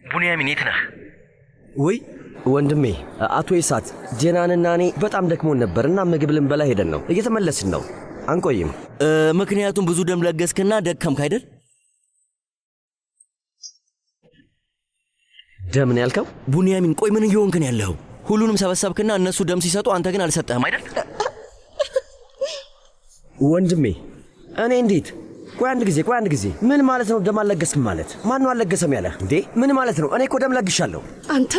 N: ቡንያሚን የት ነህ? ወይ ወንድሜ አቶ ይሳት ጀናንና እኔ በጣም ደክሞን ነበርና ምግብ ልንበላ ሄደን ነው። እየተመለስን ነው፣ አንቆይም።
G: ምክንያቱም ብዙ ደም ለገስክና ደከምክ አይደል?
N: ደምን ያልከው?
G: ቡንያሚን ቆይ ምን እየሆንክ ነው ያለኸው? ሁሉንም ሰበሰብክና እነሱ ደም ሲሰጡ አንተ ግን አልሰጠህም አይደል?
N: ወንድሜ እኔ እንዴት? ቆይ አንድ ጊዜ ምን ማለት ነው ደም አልለገስክም ማለት? ማን ነው አልለገሰም ያለህ እንዴ? ምን ማለት ነው? እኔ እኮ ደም ለግሻለሁ።
K: አንተ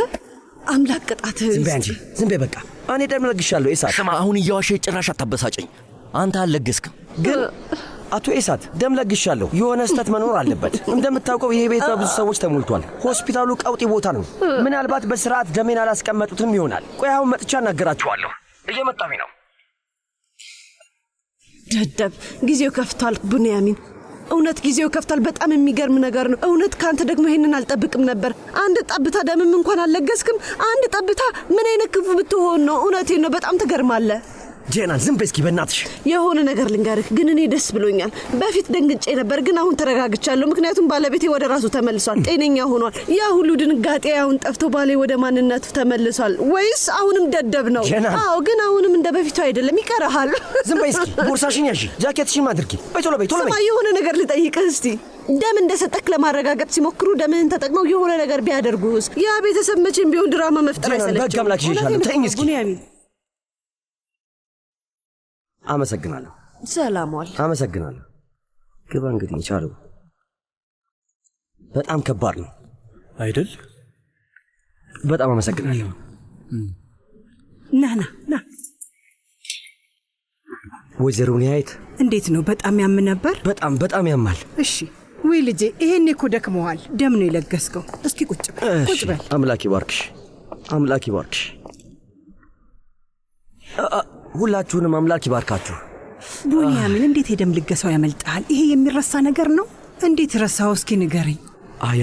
K: አምላክ ቅጣትህ።
N: ዝም በይ አንቺ፣ ዝም በይ በቃ። እኔ ደም ለግሻለሁ። ኢሳት
G: ስማ፣ አሁን እያዋሸ ጭራሽ አታበሳጨኝ። አንተ አልለገስክም።
N: ግን አቶ ኢሳት ደም ለግሻለሁ። የሆነ ስህተት መኖር አለበት። እንደምታውቀው ይሄ ቤት በብዙ ሰዎች ተሞልቷል። ሆስፒታሉ ቀውጢ ቦታ ነው። ምናልባት በስርዓት ደሜን አላስቀመጡትም ይሆናል። ቆይ አሁን መጥቻ እናገራችኋለሁ። እየመጣሁ ነው።
K: ደደብ፣ ጊዜው ከፍቷል ቡንያሚን። እውነት ጊዜው ከፍቷል። በጣም የሚገርም ነገር ነው። እውነት ካንተ ደግሞ ይሄንን አልጠብቅም ነበር። አንድ ጠብታ ደምም እንኳን አልለገስክም። አንድ ጠብታ። ምን አይነት ክፉ ብትሆን ነው? እውነቴን ነው። በጣም ትገርማለህ።
N: ጄናን ዝም በይ እስኪ በእናትሽ።
K: የሆነ ነገር ልንገርህ፣ ግን እኔ ደስ ብሎኛል። በፊት ደንግጬ ነበር፣ ግን አሁን ተረጋግቻለሁ። ምክንያቱም ባለቤቴ ወደ ራሱ ተመልሷል፣ ጤነኛ ሆኗል። ያ ሁሉ ድንጋጤ አሁን ጠፍቶ ባሌ ወደ ማንነቱ ተመልሷል። ወይስ አሁንም ደደብ ነው? አዎ፣ ግን አሁንም እንደ በፊቱ አይደለም። ይቀርሃል።
N: ዝም በይ እስኪ። ቦርሳሽን ያዢ፣ ጃኬትሽን አድርጊ። ቶሎ በይ።
K: ስማ፣ የሆነ ነገር ልጠይቅህ እስቲ። ደም እንደሰጠክ ለማረጋገጥ ሲሞክሩ ደምህን ተጠቅመው የሆነ ነገር ቢያደርጉስ? ያ ቤተሰብ መቼም ቢሆን ድራማ መፍጠር አይሰለችም።
N: በጋምላክ ይሻላል። ተይኝ እስኪ።
K: ቡንያሚን
N: አመሰግናለሁ።
K: ሰላም ዋል።
N: አመሰግናለሁ። ግባ እንግዲህ የቻለው በጣም ከባድ ነው
C: አይደል?
N: በጣም አመሰግናለሁ።
O: ና ና ና።
N: ወይዘሮ ኒሃየት
O: እንዴት ነው? በጣም ያም ነበር?
N: በጣም ያማል።
O: እሺ ወይ ልጄ፣ ይሄኔ እኮ ደክመዋል። ደም ነው የለገስከው። እስኪ ቁጭ በል ቁጭ በል።
N: አምላክ ይባርክሽ፣ አምላክ ይባርክሽ። ሁላችሁንም አምላክ ይባርካችሁ።
O: ቡንያሚን፣ እንዴት የደም ልገሳው ያመልጣል? ይሄ የሚረሳ ነገር ነው? እንዴት ረሳው? እስኪ ንገረኝ።
N: አይ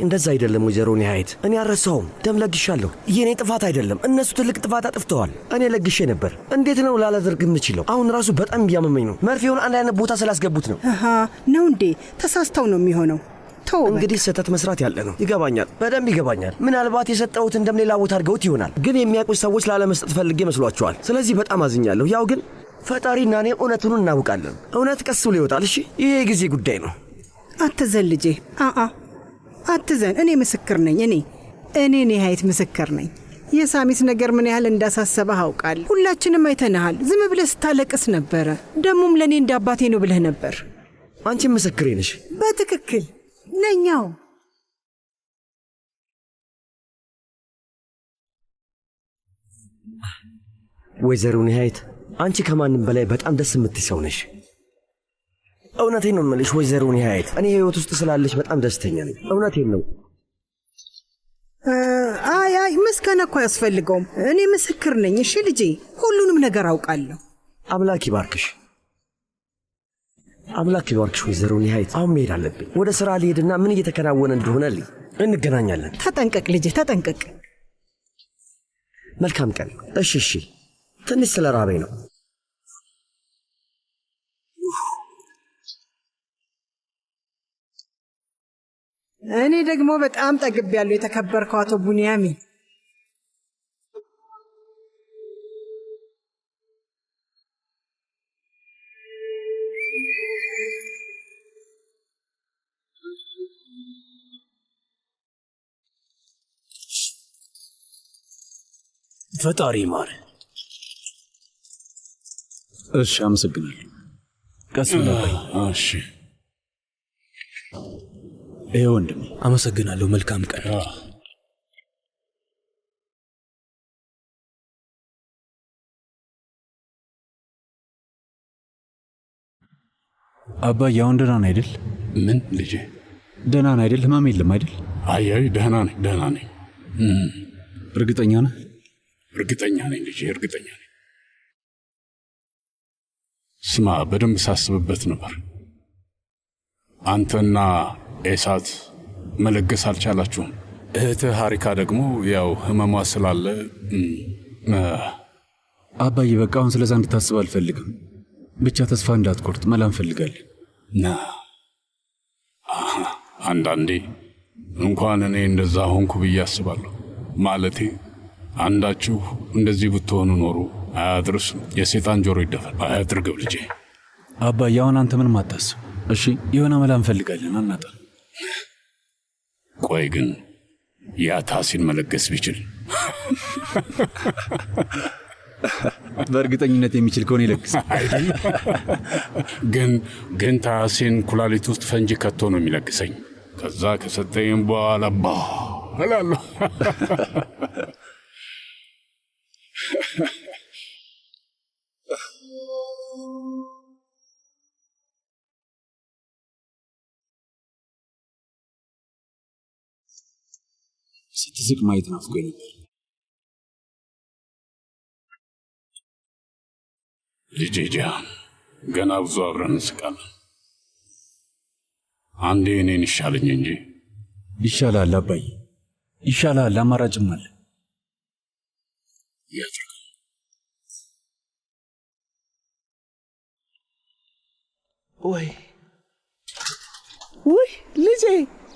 N: እንደዛ አይደለም ወይዘሮ ኒሃየት፣ እኔ አልረሳውም። ደም ለግሻለሁ። የኔ ጥፋት አይደለም። እነሱ ትልቅ ጥፋት አጥፍተዋል። እኔ ለግሼ ነበር። እንዴት ነው ላላደርግ የምችለው? አሁን ራሱ በጣም እያመመኝ ነው። መርፌውን አንድ አይነት ቦታ ስላስገቡት ነው።
O: ነው እንዴ? ተሳስተው ነው የሚሆነው። ተው
N: እንግዲህ ስህተት መስራት ያለ ነው። ይገባኛል፣ በደንብ ይገባኛል። ምናልባት የሰጠሁትን ደም ሌላ ቦታ አድርገውት ይሆናል። ግን የሚያውቁት ሰዎች ላለመስጠት ፈልጌ መስሏቸዋል። ስለዚህ በጣም አዝኛለሁ። ያው ግን ፈጣሪና እኔ እውነቱን እናውቃለን። እውነት ቀስ ብሎ ይወጣል። እሺ፣ ይሄ የጊዜ ጉዳይ ነው።
O: አትዘን ልጄ፣ አትዘን። እኔ ምስክር ነኝ። እኔ ኒሃየት ምስክር ነኝ። የሳሚት ነገር ምን ያህል እንዳሳሰበህ አውቃለሁ። ሁላችንም አይተንሃል። ዝም ብለህ ስታለቅስ ነበረ። ደሙም ለእኔ እንደ አባቴ ነው ብለህ ነበር።
N: አንቺም ምስክሬ ነሽ።
O: በትክክል ነኛው።
N: ወይዘሮ ኒሃየት፣ አንቺ ከማንም በላይ በጣም ደስ የምትይ ሰው ነሽ። እውነቴን ነው የምልሽ ወይዘሮ ኒሃየት፣ እኔ ህይወት ውስጥ ስላለሽ በጣም ደስተኛ ነኝ። እውነቴን ነው።
O: አይ ምስጋና እኮ አያስፈልገውም። እኔ ምስክር ነኝ። እሺ ልጄ፣ ሁሉንም ነገር አውቃለሁ።
N: አምላክ ይባርክሽ፣ አምላክ ይባርክሽ ወይዘሮ ኒሃየት። አሁን መሄድ አለብኝ። ወደ ሥራ ልሄድና ምን እየተከናወነ እንደሆነ እንገናኛለን።
O: ተጠንቀቅ ልጄ፣ ተጠንቀቅ።
N: መልካም ቀን። እሺ፣ ትንሽ ስለ ራበኝ ነው።
O: እኔ ደግሞ በጣም ጠግቤያለሁ። የተከበርከው አቶ ቡንያሚን፣
C: ፈጣሪ ማር።
F: እሺ፣ አመሰግናለሁ። ቀስ ብለህ። እሺ፣ ይሄ ወንድም።
C: አመሰግናለሁ። መልካም ቀን።
F: አባዬ አሁን ደህና ነህ አይደል?
Q: ምን ልጄ?
F: ደህና ነህ አይደል? ህመም የለም አይደል?
Q: አይ ደህና ነኝ።
F: እርግጠኛ ነህ?
Q: እርግጠኛ ነኝ ልጄ፣ እርግጠኛ ነኝ። ስማ፣ በደንብ ሳስብበት ነበር። አንተና ኤሳት መለገስ አልቻላችሁም። እህትህ ሀሪካ ደግሞ ያው ህመሟ ስላለ
F: አባዬ በቃ አሁን ስለዛ እንድታስብ አልፈልግም። ብቻ ተስፋ እንዳትቆርጥ መላ እንፈልጋለን።
Q: አንዳንዴ እንኳን እኔ እንደዛ ሆንኩ ብዬ አስባለሁ። ማለቴ አንዳችሁ እንደዚህ ብትሆኑ ኖሮ አያድርስም። የሴጣን ጆሮ ይደፈን። አያድርገው ልጄ።
F: አባዬ አሁን አንተ ምንም አታስብ እሺ? የሆነ መላ እንፈልጋለን፣ አናጣ።
Q: ቆይ ግን ያ ታሲን መለገስ ቢችል
F: በእርግጠኝነት የሚችል ከሆነ ይለግስ።
Q: ግን ታሲን ኩላሊት ውስጥ ፈንጂ ከቶ ነው የሚለግሰኝ። ከዛ ከሰጠኝ በኋላ እላለሁ።
F: ስትስቅ ማየት ናፍቆኝ ነበር።
Q: ልጄ ጂያን፣ ገና ብዙ አብረን እንስቃለን። አንዴ እኔን ይሻለኝ እንጂ።
F: ይሻላል አባዬ፣ ይሻላል። አማራጭም አለ።
R: ወይ ልጄ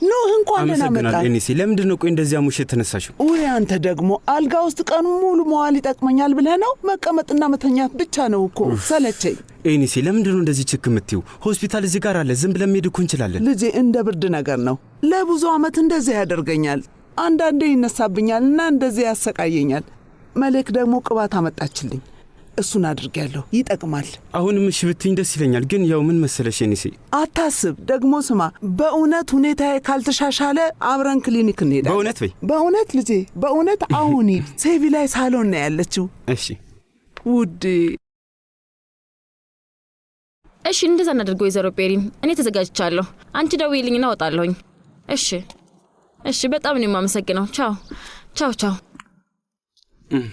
R: ኖህ እንኳን ደህና መጣ።
J: እኔሲ ለምንድን ነው ቆይ እንደዚያ ሙሽ የተነሳሽው?
R: ወይ አንተ ደግሞ አልጋ ውስጥ ቀን ሙሉ መዋል ይጠቅመኛል ብለህ ነው? መቀመጥና መተኛት ብቻ ነው እኮ ሰለቸኝ።
J: እኔሲ ለምንድን ነው እንደዚህ ችክ የምትይው? ሆስፒታል እዚህ ጋር አለ፣ ዝም ብለን መሄድ እኮ እንችላለን።
R: ልጄ እንደ ብርድ ነገር ነው። ለብዙ ዓመት እንደዚህ ያደርገኛል። አንዳንዴ ይነሳብኛልና እንደዚህ ያሰቃየኛል። መልክ ደግሞ ቅባት አመጣችልኝ። እሱን አድርጌያለሁ። ይጠቅማል።
J: አሁንም እሺ ብትኝ ደስ ይለኛል። ግን ያው ምን መሰለሽ ኔሴ፣
R: አታስብ። ደግሞ ስማ፣ በእውነት ሁኔታዬ ካልተሻሻለ አብረን ክሊኒክ እንሄዳለን።
J: በእውነት በይ።
R: በእውነት ልጄ፣ በእውነት አሁን ሂድ። ሴቪ ላይ ሳሎን ነው ያለችው።
J: እሺ
R: ውዴ።
S: እሺ እንደዛ እናድርገው ወይዘሮ ፔሪን። እኔ ተዘጋጅቻለሁ። አንቺ ደውዪልኝና እወጣለሁኝ። እሺ እሺ፣ በጣም ነው የማመሰግነው። ቻው ቻው ቻው።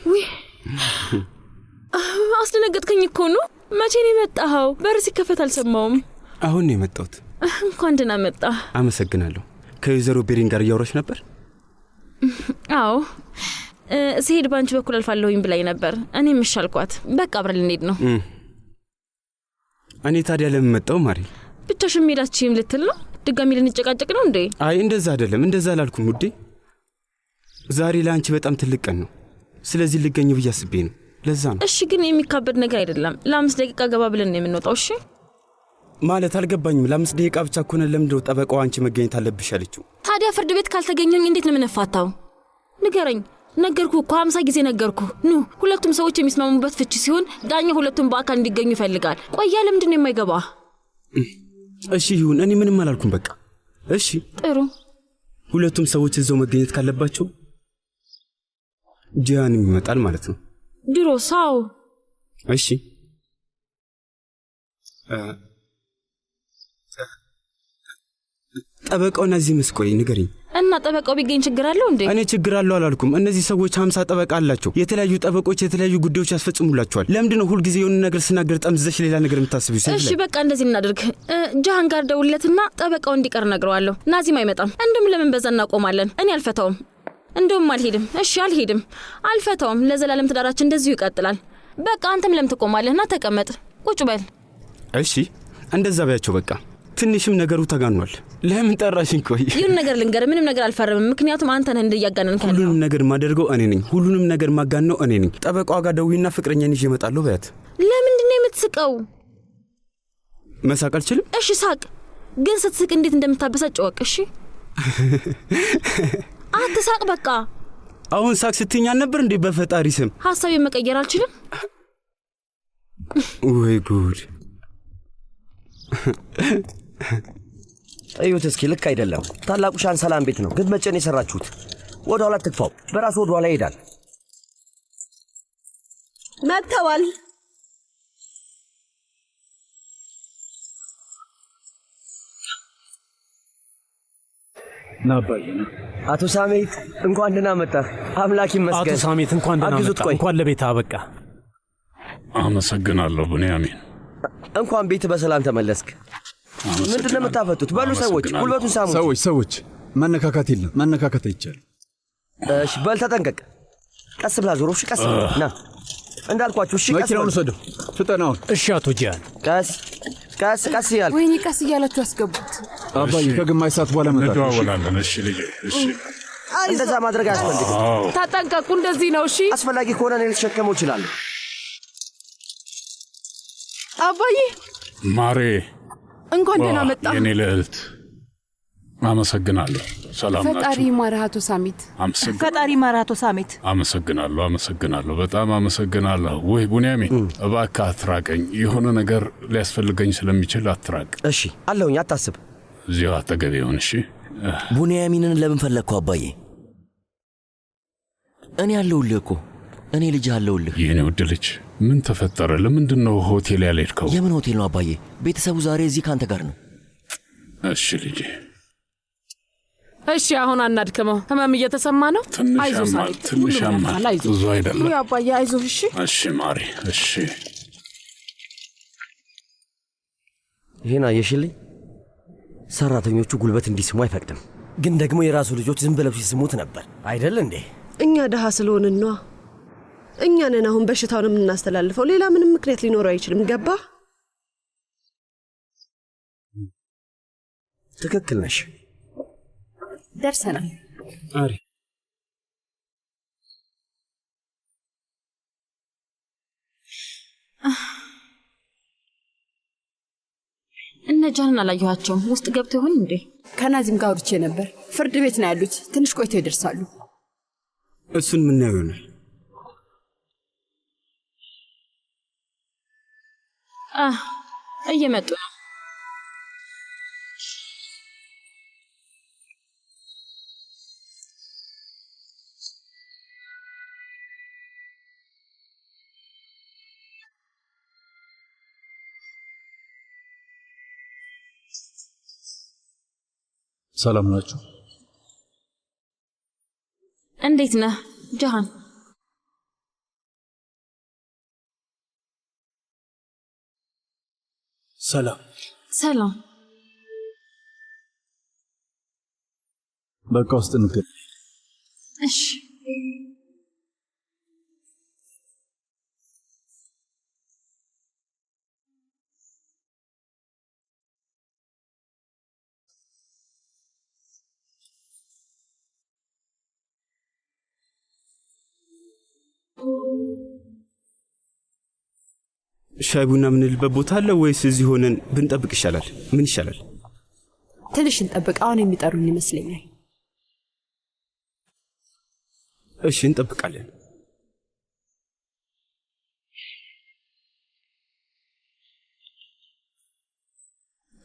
S: ውይ አስደነገጥከኝ እኮ ነው። መቼ ነው የመጣኸው? በር ሲከፈት አልሰማውም።
J: አሁን ነው የመጣሁት።
S: እንኳን ደህና መጣ።
J: አመሰግናለሁ። ከወይዘሮ ቤሪን ጋር እያወራሽ ነበር?
S: አዎ ስሄድ ባንቺ በኩል አልፋለሁኝ ብላኝ ነበር። እኔም እሺ አልኳት። በቃ አብረን ልንሄድ ነው።
J: እኔ ታዲያ ለምን መጣሁ ማሪ?
S: ብቻሽን መሄድ አትችይም ልትል ነው? ድጋሚ ልንጨቃጨቅ ነው እንዴ?
J: አይ እንደዛ አይደለም፣ እንደዛ አላልኩም ውዴ። ዛሬ ለአንቺ በጣም ትልቅ ቀን ነው። ስለዚህ ልገኝ ብዬ አስቤ ነው። ለዛ ነው።
S: እሺ ግን የሚካበድ ነገር አይደለም። ለ5 ደቂቃ ገባ ብለን ነው የምንወጣው። እሺ
J: ማለት አልገባኝም። ለ5 ደቂቃ ብቻ ከሆነ ለምንድነው ጠበቃው አንቺ መገኘት አለብሽ ያለችው?
S: ታዲያ ፍርድ ቤት ካልተገኘኝ እንዴት ነው የምንፋታው? ንገረኝ። ነገርኩ እኮ 50 ጊዜ ነገርኩ። ኑ ሁለቱም ሰዎች የሚስማሙበት ፍቺ ሲሆን ዳኛ ሁለቱም በአካል እንዲገኙ ይፈልጋል። ቆያ ለምንድን ነው የማይገባ?
J: እሺ ይሁን፣ እኔ ምንም አላልኩም። በቃ እሺ
S: ጥሩ።
J: ሁለቱም ሰዎች እዛው መገኘት ካለባቸው ጂያን ይመጣል ማለት ነው።
S: ድሮ ሳው
J: እሺ ጠበቃውና እዚህ መስቆይ ንገሪኝ።
S: እና ጠበቃው ቢገኝ ችግር አለው እንዴ?
J: እኔ ችግር አለው አላልኩም። እነዚህ ሰዎች 50 ጠበቃ አላቸው። የተለያዩ ጠበቆች የተለያዩ ጉዳዮች ያስፈጽሙላቸዋል። ለምንድነው ሁሉ ጊዜ የሆነ ነገር ስናገር ጠምዝዘሽ ሌላ ነገር የምታስቢው?
S: እሺ በቃ እንደዚህ እናድርግ። ጃሃን ጋር ደውለትና ጠበቃው እንዲቀር ነግረዋለሁ። ናዚም አይመጣም። እንደም ለምን በዛ እናቆማለን? እኔ አልፈታውም። እንደውም አልሄድም። እሺ አልሄድም፣ አልፈታውም። ለዘላለም ትዳራችን እንደዚሁ ይቀጥላል። በቃ አንተም ለምን ትቆማለህና ተቀመጥ፣ ቁጭ በል።
J: እሺ እንደዛ ባያቸው። በቃ ትንሽም ነገሩ ተጋኗል። ለምን ጠራሽኝ? ቆይ
S: ይሁን ነገር ልንገር፣ ምንም ነገር አልፈረምም። ምክንያቱም አንተ ነህ እንደያጋነንክ ያለው።
J: ሁሉንም ነገር ማደርገው እኔ ነኝ። ሁሉንም ነገር ማጋነው እኔ ነኝ። ጠበቃዋ ጋር ደውይና ፍቅረኛን ይዤ እመጣለሁ በያት።
S: ለምንድን ነው የምትስቀው?
J: መሳቅ አልችልም።
S: እሺ ሳቅ፣ ግን ስትስቅ እንዴት እንደምታበሳጭ ወቅ። እሺ አትሳቅ በቃ።
J: አሁን ሳቅ ስትኛ ነበር እንዴ? በፈጣሪ ስም
S: ሐሳቤን መቀየር አልችልም።
J: ወይ ጉድ!
N: እዩት እስኪ፣ ልክ አይደለም። ታላቁ ሻን ሰላም ቤት ነው፣ ግን መጨን የሰራችሁት ወደ ኋላ ትክፋው። በራሱ ወደ ኋላ ይሄዳል።
K: መጥተዋል።
F: ናባየና
N: አቶ ሳሜት እንኳን ደህና መጣህ። አምላክ ይመስገን።
C: አቶ ሳሜት እንኳን ደህና መጣህ። እንኳን ለቤት አበቃ።
Q: አመሰግናለሁ ብንያሚን።
N: እንኳን ቤት በሰላም ተመለስክ። ምንድን ነው የምታፈጡት? በሉ ሰዎች ጉልበቱን ሳሙት።
F: ሰዎች መነካካት የለም፣ መነካካት አይቻልም።
N: እሺ በል ተጠንቀቅ። ቀስ ብላ ዞሮ። እሺ ቀስ ና እንዳልኳችሁ። እሺ ቀስ
F: መኪናውን ወሰደው ፍጠናውን።
C: እሺ አቶ ጂያን
N: ቀስ እያልክ።
I: ወይኔ ቀስ እያላችሁ አስገቡት።
F: አባዬ ከግማሽ ሰዓት በኋላ መጣ።
Q: እንደዋወላለን። እሺ ልጄ፣ እሺ
N: እንደዛ ማድረግ አያስፈልግም።
M: ተጠንቀቁ። እንደዚህ ነው። እሺ
N: አስፈላጊ ከሆነ እኔ ልሸከመው እችላለሁ።
P: አባዬ
Q: ማሬ፣
P: እንኳን ደህና መጣ።
Q: የኔ ልዕልት አመሰግናለሁ። ሰላም ናችሁ?
I: ፈጣሪ ይማርህ አቶ ሳሜት።
L: ፈጣሪ ይማርህ አቶ ሳሜት።
Q: አመሰግናለሁ፣ በጣም አመሰግናለሁ። ወይ ቡንያሚን፣ እባክህ አትራቀኝ። የሆነ ነገር ሊያስፈልገኝ ስለሚችል አትራቅ።
N: እሺ አለሁኝ፣ አታስብ።
Q: እዚያው አጠገቤ ይሁን። እሺ
G: ቡንያሚንን ለምን ፈለግከው አባዬ? እኔ አለሁልህ እኮ፣ እኔ ልጅ አለሁልህ።
Q: የኔ ውድ ልጅ፣ ምን ተፈጠረ? ለምንድን ነው ሆቴል ያልሄድከው?
G: የምን ሆቴል ነው አባዬ? ቤተሰቡ ዛሬ እዚህ ካንተ ጋር ነው።
Q: እሺ ልጄ።
M: እሺ አሁን አናድክመው። ህመም እየተሰማ ነው። አይዞህ ሳሜት፣
Q: ትንሽ ያማል፣ ብዙ አይደለም።
P: ወይ አባዬ አይዞህ። እሺ
Q: እሺ ማሪ፣ እሺ።
N: ይሄን አየሽልኝ? ሰራተኞቹ ጉልበት እንዲስሙ አይፈቅድም፣ ግን ደግሞ የራሱ ልጆች ዝም ብለው ሲስሙት ነበር አይደል እንዴ?
K: እኛ ደሃ ስለሆንን ነዋ። እኛ ነን አሁን በሽታውን የምናስተላልፈው። ሌላ ምንም ምክንያት ሊኖረው አይችልም። ገባ?
N: ትክክል ነሽ።
L: ደርሰናል።
J: አሪ
S: እነ ጃንን አላየኋቸውም። ውስጥ ገብተው ይሆን እንዴ?
I: ከናዚም ጋር አውርቼ ነበር። ፍርድ ቤት ነው ያሉት። ትንሽ ቆይተው ይደርሳሉ።
J: እሱን ምናየው ይሆናል።
S: እየመጡ ነው።
F: ሰላም ናችሁ?
S: እንዴት ነህ ጃሃን?
C: ሰላም
S: ሰላም።
F: በቃ ውስጥ እንገናኝ።
S: እሺ
J: ሻይ ቡና ምንልበት ቦታ አለ ወይስ እዚህ ሆነን ብንጠብቅ ይሻላል? ምን ይሻላል?
T: ትንሽ እንጠብቅ። አሁን የሚጠሩን ይመስለኛል።
J: እሺ እንጠብቃለን።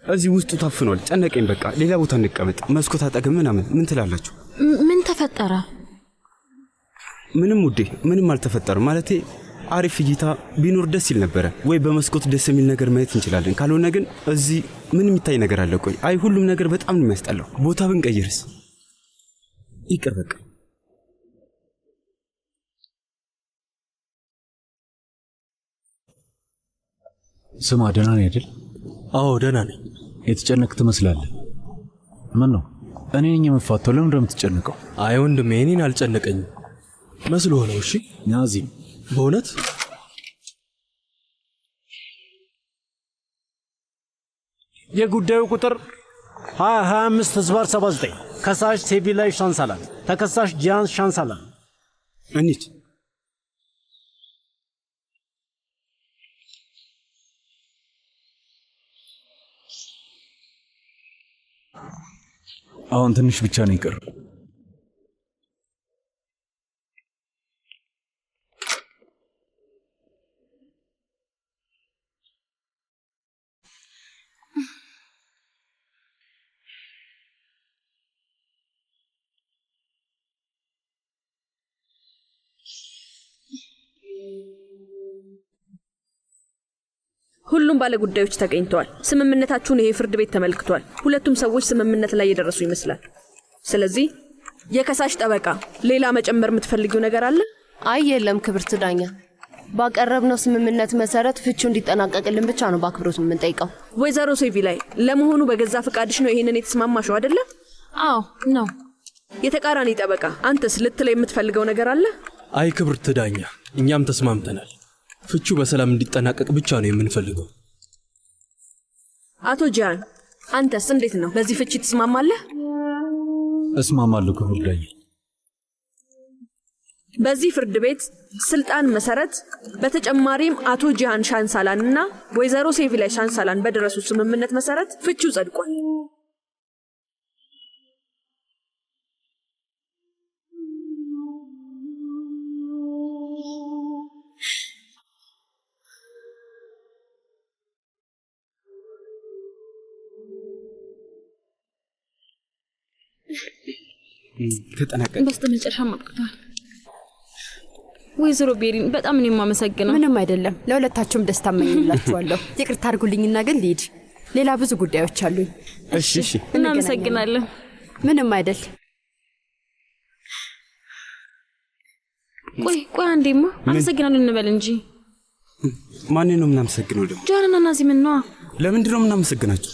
J: እዚህ ውስጡ ታፍኗል። ጨነቀኝ። በቃ ሌላ ቦታ እንቀመጥ። መስኮት አጠገብ ምናምን። ምን ትላላችሁ?
S: ምን ተፈጠረ?
J: ምንም ውዴ፣ ምንም አልተፈጠረም። ማለቴ አሪፍ እይታ ቢኖር ደስ ይል ነበረ። ወይ በመስኮት ደስ የሚል ነገር ማየት እንችላለን። ካልሆነ ግን እዚህ ምን የሚታይ ነገር አለ? ቆይ አይ፣ ሁሉም ነገር በጣም ነው የሚያስጠላው። ቦታ ብንቀይርስ? ይቅር በቃ።
F: ስማ፣ ደህና ነህ አይደል?
C: አዎ ደህና ነኝ።
F: የተጨነቅ ትመስላለህ። ምን ነው? እኔ ነኝ የምፋተው። ለምን እንደምትጨነቀው?
C: አይ ወንድሜ፣ እኔን አልጨነቀኝም መስሎ ሆነው። እሺ
F: ናዚም፣
C: በእውነት
U: የጉዳዩ ቁጥር 2025/79 ከሳሽ ሴቪላይ ሻንሳላን፣ ተከሳሽ ጂያን ሻንሳላን።
J: እንሂድ።
F: አሁን ትንሽ ብቻ ነው ይቀር።
H: ሁሉም ባለ ጉዳዮች ተገኝተዋል። ስምምነታችሁን ይሄ ፍርድ ቤት ተመልክቷል። ሁለቱም ሰዎች ስምምነት ላይ የደረሱ ይመስላል። ስለዚህ የከሳሽ ጠበቃ ሌላ መጨመር የምትፈልጊው ነገር አለ?
V: አይ የለም ክብርት ዳኛ፣ ባቀረብነው ስምምነት መሰረት ፍቺው እንዲጠናቀቅልን ብቻ ነው በአክብሮት የምንጠይቀው።
H: ወይዘሮ ሴቪላይ፣ ለመሆኑ በገዛ ፈቃድሽ ነው ይሄንን የተስማማሽው አይደለ?
S: አዎ ነው።
H: የተቃራኒ ጠበቃ አንተስ ልትል የምትፈልገው ነገር አለ?
C: አይ ክብርት ዳኛ፣ እኛም ተስማምተናል። ፍቺው በሰላም እንዲጠናቀቅ ብቻ ነው የምንፈልገው።
H: አቶ ጂያን፣ አንተስ እንዴት ነው? በዚህ ፍቺ ትስማማለህ?
F: እስማማለሁ ክብር ዳኛ።
H: በዚህ ፍርድ ቤት ስልጣን መሰረት በተጨማሪም አቶ ጂያን ሻንሳላን እና ወይዘሮ ሴቪላይ ሻንሳላን በደረሱ ስምምነት መሰረት ፍቺው ጸድቋል።
J: ተጠናቀቀ።
S: በስተመጨረሻ አብቅቷል። ወይዘሮ ቤሪን በጣም ነው የማመሰግነው።
T: ምንም አይደለም። ለሁለታችሁም ደስታ እመኝላችኋለሁ። ይቅርታ አድርጉልኝና ግን ልሂድ። ሌላ ብዙ ጉዳዮች አሉኝ።
J: እሺ እሺ፣
S: እናመሰግናለን።
T: ምንም አይደል።
S: ቆይ አንዴማ አመሰግናለሁ እንበል እንጂ።
J: ማንን ነው የምናመሰግነው ደግሞ?
S: ጃንና ናዚምን ነዋ።
J: ለምንድን ነው የምናመሰግናቸው?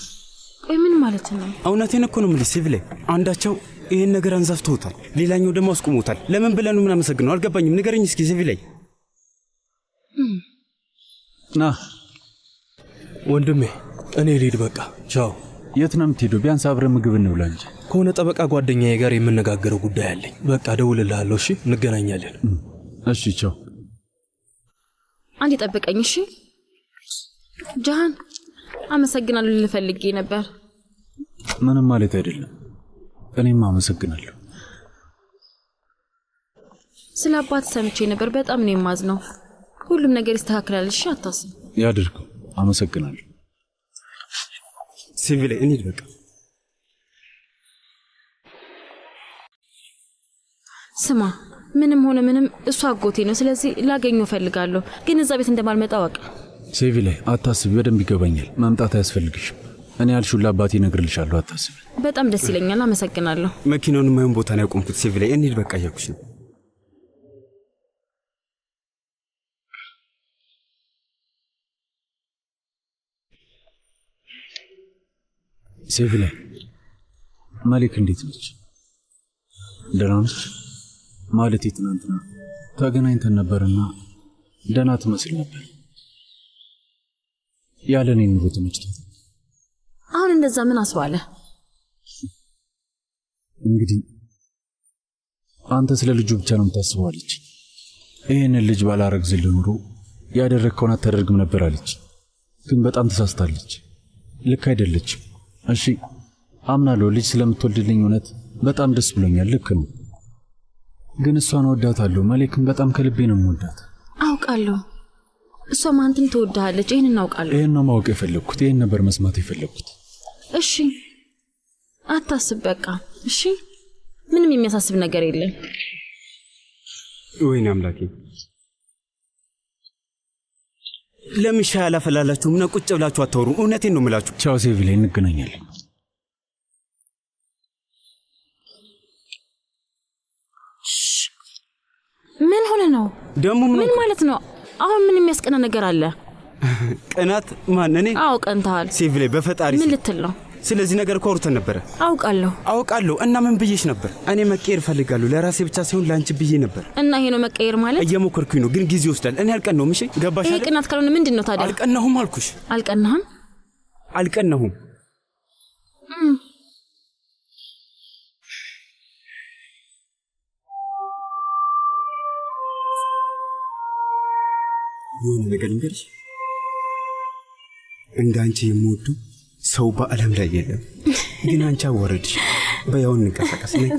S: ቆይ ምን ማለት ነው?
J: እውነቴን እኮ ነው የምልሽ ሴቪላይ። አንዳቸው ይህን ነገር አንዛፍተውታል፣ ሌላኛው ደግሞ አስቁሞታል። ለምን ብለን ነው የምናመሰግነው? አልገባኝም። ንገረኝ እስኪ ሴቪላይ።
F: ና
C: ወንድሜ፣ እኔ ልሂድ በቃ። ቻው።
F: የት ነው የምትሄደው? ቢያንስ አብረን ምግብ እንብላ እንጂ።
C: ከሆነ ጠበቃ ጓደኛዬ ጋር የምነጋገረው ጉዳይ አለኝ። በቃ እደውልልሃለሁ። እሺ፣ እንገናኛለን።
F: እሺ፣ ቻው።
S: አንዴ ጠብቀኝ እሺ። ጃሃን፣ አመሰግናለሁ ልፈልጌ ነበር።
F: ምንም ማለት አይደለም። እኔም አመሰግናለሁ።
S: ስለ አባት ሰምቼ ነበር። በጣም ነው የማዝነው። ሁሉም ነገር ይስተካከላል። እሺ፣ አታስብ።
F: ያድርገው። አመሰግናለሁ።
J: ሴቪ ላይ እንሂድ በቃ።
S: ስማ፣ ምንም ሆነ ምንም እሱ አጎቴ ነው። ስለዚህ ላገኘው እፈልጋለሁ፣ ግን እዛ ቤት እንደማልመጣ ወቅ።
F: ሴቪ ላይ አታስቢ፣ በደንብ ይገባኛል። መምጣት አያስፈልግሽም። እኔ ያልሽውን ለአባቴ እነግርልሻለሁ፣ አታስቢ።
S: በጣም ደስ ይለኛል። አመሰግናለሁ።
J: መኪናውን የማይሆን ቦታ ነው ያቆምኩት። ሴቪ ላይ እንሂድ በቃ እያልኩሽ ነው።
F: ሴቪ ላይ መሌክ እንዴት ነች? ደህና ነች? ማለቴ ትናንትና ተገናኝተን ነበርና ደህና ትመስል ነበር። ያለኔ ኑሮ ተመችቷት።
S: አሁን እንደዛ ምን አስባለ?
F: እንግዲህ አንተ ስለ ልጁ ብቻ ነው የምታስበዋለች። ይህንን ልጅ ባላረግዝልህ ኑሮ ያደረግከውን አታደርግም ነበር አለች። ግን በጣም ተሳስታለች። ልክ አይደለችም። እሺ አምናለሁ፣ ልጅ ስለምትወልድልኝ እውነት በጣም ደስ ብሎኛል። ልክ ነው። ግን እሷን ወዳታለሁ። መሌክም በጣም ከልቤ ነው የምወዳት።
S: አውቃለሁ። እሷም አንተን ትወድሃለች። ይህን እናውቃለሁ።
F: ይህን ነው ማወቅ የፈለግኩት። ይህን ነበር መስማት የፈለግኩት።
S: እሺ አታስብ በቃ። እሺ ምንም የሚያሳስብ ነገር የለም።
J: ወይኔ አምላኬ፣ ለምን ሻይ አላፈላላችሁም? እና ቁጭ ብላችሁ አታወሩም? እውነቴን ነው የምላችሁ።
F: ቻው ሴቪ ላይ እንገናኛለን።
S: ምን ሆነ ነው
J: ደግሞ?
S: ምን ማለት ነው? አሁን ምን የሚያስቀና ነገር አለ?
J: ቅናት? ማን? እኔ?
S: አዎ ቀንተሃል።
J: ሴቪ ላይ በፈጣሪ
S: ምን ልትል ነው?
J: ስለዚህ ነገር እኮ አውርተን ነበረ።
S: አውቃለሁ።
J: እና ምን ብዬሽ ነበር? እኔ መቀየር እፈልጋለሁ፣ ለራሴ ብቻ ሳይሆን ለአንቺ ብዬ ነበር።
S: እና ይሄ ነው መቀየር ማለት?
J: እየሞከርኩኝ ነው፣ ግን ጊዜ ይወስዳል። እኔ አልቀናሁም። እሺ ገባሽ?
S: ይሄ ቅናት ካልሆነ ምንድን ነው ታዲያ?
J: አልቀናሁም አልኩሽ።
S: አልቀናህም?
J: አልቀናሁም። የሆነ ነገር ልንገርሽ፣ እንደ አንቺ የምወዱ ሰው በዓለም ላይ የለም። ግን አንቺ አወረድሽ። በያውን እንቀሳቀስ ነኝ።